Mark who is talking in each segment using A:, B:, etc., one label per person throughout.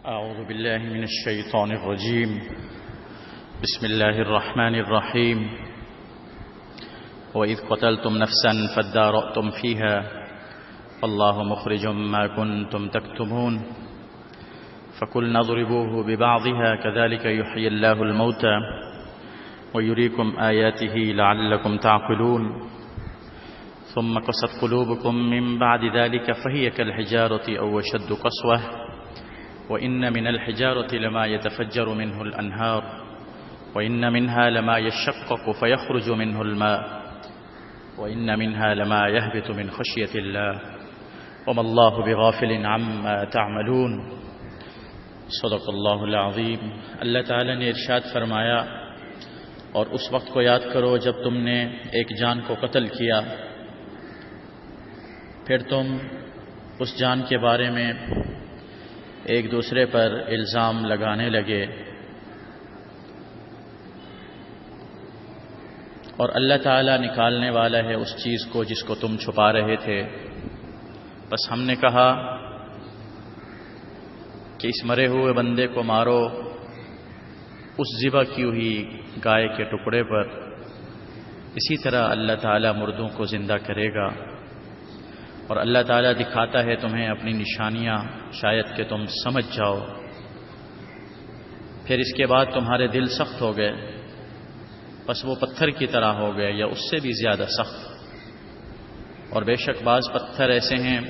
A: أعوذ بالله من الشيطان الرجيم. بسم الله الرحمن الرحيم. وإذ قتلتم نفسا فادارأتم فيها والله مخرج ما كنتم تكتمون فقلنا اضربوه ببعضها كذلك يحيي الله الموتى ويريكم آياته لعلكم تعقلون ثم قست قلوبكم من بعد ذلك فهي كالحجارة أو أشد قسوة وإن من الحجارة لما يتفجر منه الأنهار وإن منها لما يشقق فيخرج منه الماء وإن منها لما يهبط من خشية الله وما الله بغافل عما تعملون. صدق اللہ العظیم. اللہ تعالیٰ نے ارشاد فرمایا اور اس وقت کو یاد کرو جب تم نے ایک جان کو قتل کیا، پھر تم اس جان کے بارے میں ایک دوسرے پر الزام لگانے لگے اور اللہ تعالیٰ نکالنے والا ہے اس چیز کو جس کو تم چھپا رہے تھے. بس ہم نے کہا کہ اس مرے ہوئے بندے کو مارو اس ذبح کی ہوئی گائے کے ٹکڑے پر. اسی طرح اللہ تعالیٰ مردوں کو زندہ کرے گا اور اللہ تعالیٰ دکھاتا ہے تمہیں اپنی نشانیاں شاید کہ تم سمجھ جاؤ. پھر اس کے بعد تمہارے دل سخت ہو گئے، بس وہ پتھر کی طرح ہو گئے یا اس سے بھی زیادہ سخت. اور بے شک بعض پتھر ایسے ہیں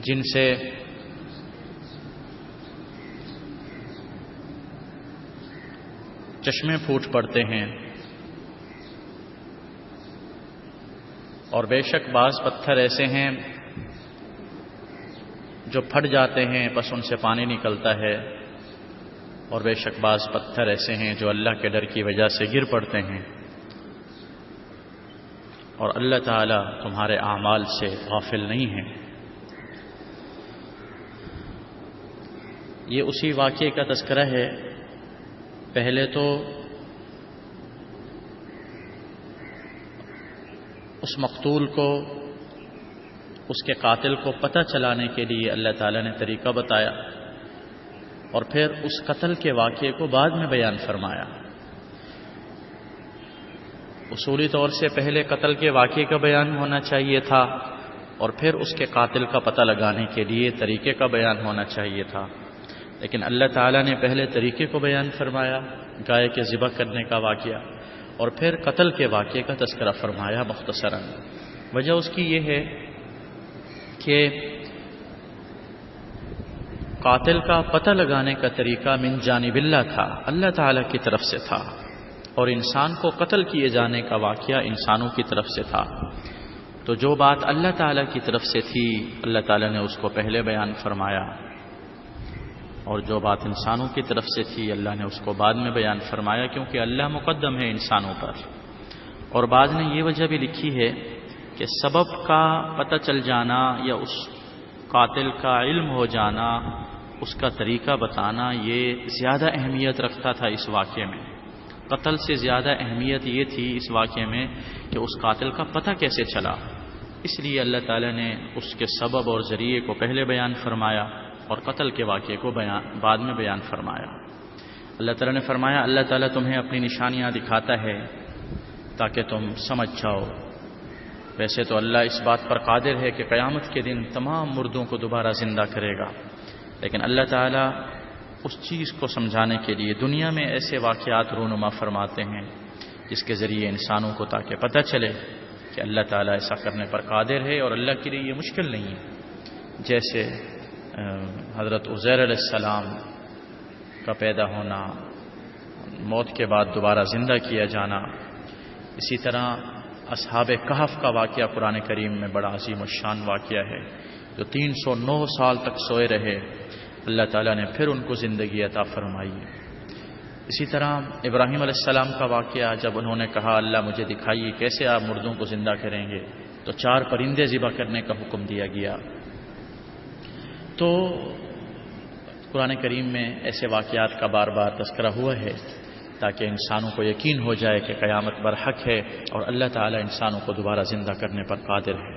A: جن سے چشمے پھوٹ پڑتے ہیں اور بے شک بعض پتھر ایسے ہیں جو پھٹ جاتے ہیں بس ان سے پانی نکلتا ہے اور بے شک بعض پتھر ایسے ہیں جو اللہ کے ڈر کی وجہ سے گر پڑتے ہیں. اور اللہ تعالیٰ تمہارے اعمال سے غافل نہیں ہے. یہ اسی واقعے کا تذکرہ ہے. پہلے تو اس مقتول کو اس کے قاتل کو پتہ چلانے کے لیے اللہ تعالیٰ نے طریقہ بتایا اور پھر اس قتل کے واقعے کو بعد میں بیان فرمایا. اصولی طور سے پہلے قتل کے واقعے کا بیان ہونا چاہیے تھا اور پھر اس کے قاتل کا پتہ لگانے کے لیے طریقے کا بیان ہونا چاہیے تھا. لیکن اللہ تعالیٰ نے پہلے طریقے کو بیان فرمایا، گائے کے ذبح کرنے کا واقعہ، اور پھر قتل کے واقعے کا تذکرہ فرمایا مختصراً. وجہ اس کی یہ ہے کہ قاتل کا پتہ لگانے کا طریقہ من جانب اللہ تھا، اللہ تعالیٰ کی طرف سے تھا، اور انسان کو قتل کیے جانے کا واقعہ انسانوں کی طرف سے تھا. تو جو بات اللہ تعالیٰ کی طرف سے تھی اللہ تعالیٰ نے اس کو پہلے بیان فرمایا، اور جو بات انسانوں کی طرف سے تھی اللہ نے اس کو بعد میں بیان فرمایا، کیونکہ اللہ مقدم ہے انسانوں پر. اور بعض نے یہ وجہ بھی لکھی ہے کہ سبب کا پتہ چل جانا یا اس قاتل کا علم ہو جانا، اس کا طریقہ بتانا، یہ زیادہ اہمیت رکھتا تھا اس واقعے میں. قتل سے زیادہ اہمیت یہ تھی اس واقعے میں کہ اس قاتل کا پتہ کیسے چلا. اس لیے اللہ تعالیٰ نے اس کے سبب اور ذریعے کو پہلے بیان فرمایا اور قتل کے واقعے کو بعد میں بیان فرمایا. اللہ تعالیٰ نے فرمایا اللہ تعالیٰ تمہیں اپنی نشانیاں دکھاتا ہے تاکہ تم سمجھ جاؤ. ویسے تو اللہ اس بات پر قادر ہے کہ قیامت کے دن تمام مردوں کو دوبارہ زندہ کرے گا، لیکن اللہ تعالیٰ اس چیز کو سمجھانے کے لیے دنیا میں ایسے واقعات رونما فرماتے ہیں جس کے ذریعے انسانوں کو تاکہ پتہ چلے کہ اللہ تعالیٰ ایسا کرنے پر قادر ہے اور اللہ کے لیے یہ مشکل نہیں ہے. جیسے حضرت عزیر علیہ السلام کا پیدا ہونا، موت کے بعد دوبارہ زندہ کیا جانا. اسی طرح اصحاب کہف کا واقعہ قرآن کریم میں بڑا عظیم الشان واقعہ ہے، جو 309 سال تک سوئے رہے، اللہ تعالیٰ نے پھر ان کو زندگی عطا فرمائی. اسی طرح ابراہیم علیہ السلام کا واقعہ، جب انہوں نے کہا اللہ مجھے دکھائیے کیسے آپ مردوں کو زندہ کریں گے، تو 4 پرندے ذبح کرنے کا حکم دیا گیا. تو قرآن کریم میں ایسے واقعات کا بار بار تذکرہ ہوا ہے تاکہ انسانوں کو یقین ہو جائے کہ قیامت برحق ہے اور اللہ تعالیٰ انسانوں کو دوبارہ زندہ کرنے پر قادر ہے.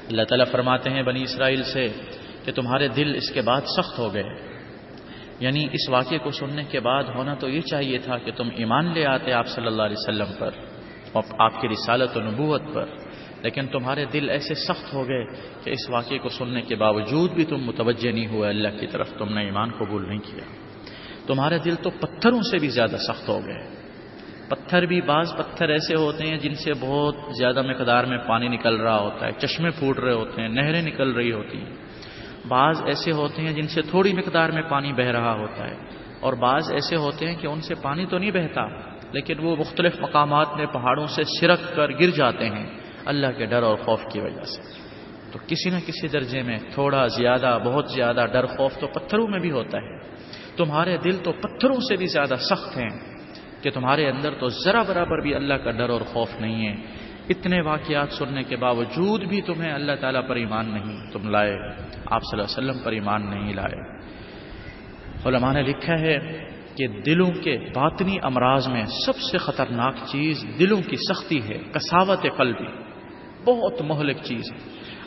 A: اللہ تعالیٰ فرماتے ہیں بنی اسرائیل سے کہ تمہارے دل اس کے بعد سخت ہو گئے. یعنی اس واقعے کو سننے کے بعد ہونا تو یہ چاہیے تھا کہ تم ایمان لے آتے آپ صلی اللہ علیہ وسلم پر اور آپ کی رسالت و نبوت پر، لیکن تمہارے دل ایسے سخت ہو گئے کہ اس واقعے کو سننے کے باوجود بھی تم متوجہ نہیں ہوئے اللہ کی طرف، تم نے ایمان قبول نہیں کیا. تمہارے دل تو پتھروں سے بھی زیادہ سخت ہو گئے. پتھر بھی، بعض پتھر ایسے ہوتے ہیں جن سے بہت زیادہ مقدار میں پانی نکل رہا ہوتا ہے، چشمے پھوٹ رہے ہوتے ہیں، نہریں نکل رہی ہوتی ہیں. بعض ایسے ہوتے ہیں جن سے تھوڑی مقدار میں پانی بہہ رہا ہوتا ہے، اور بعض ایسے ہوتے ہیں کہ ان سے پانی تو نہیں بہتا لیکن وہ مختلف مقامات میں پہاڑوں سے سرک کر گر جاتے ہیں اللہ کے ڈر اور خوف کی وجہ سے. تو کسی نہ کسی درجے میں تھوڑا زیادہ، بہت زیادہ ڈر خوف تو پتھروں میں بھی ہوتا ہے. تمہارے دل تو پتھروں سے بھی زیادہ سخت ہیں کہ تمہارے اندر تو ذرا برابر بھی اللہ کا ڈر اور خوف نہیں ہے. اتنے واقعات سننے کے باوجود بھی تمہیں اللہ تعالیٰ پر ایمان نہیں تم لائے، آپ صلی اللہ علیہ وسلم پر ایمان نہیں لائے. علماء نے لکھا ہے کہ دلوں کے باطنی امراض میں سب سے خطرناک چیز دلوں کی سختی ہے، قساوت قلبی، بہت مہلک چیز ہے.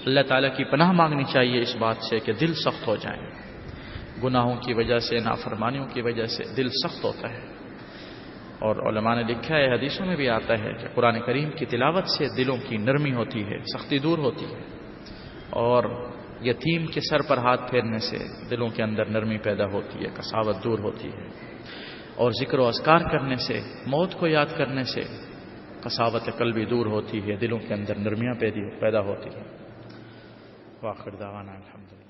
A: اللہ تعالیٰ کی پناہ مانگنی چاہیے اس بات سے کہ دل سخت ہو جائیں. گناہوں کی وجہ سے، نافرمانیوں کی وجہ سے دل سخت ہوتا ہے. اور علماء نے لکھا ہے، حدیثوں میں بھی آتا ہے کہ قرآن کریم کی تلاوت سے دلوں کی نرمی ہوتی ہے، سختی دور ہوتی ہے. اور یتیم کے سر پر ہاتھ پھیرنے سے دلوں کے اندر نرمی پیدا ہوتی ہے، قساوت دور ہوتی ہے. اور ذکر و اذکار کرنے سے، موت کو یاد کرنے سے قساوت قلبی دور ہوتی ہے، دلوں کے اندر نرمیاں پیدا ہوتی ہیں. وآخر دعوانا الحمدللہ.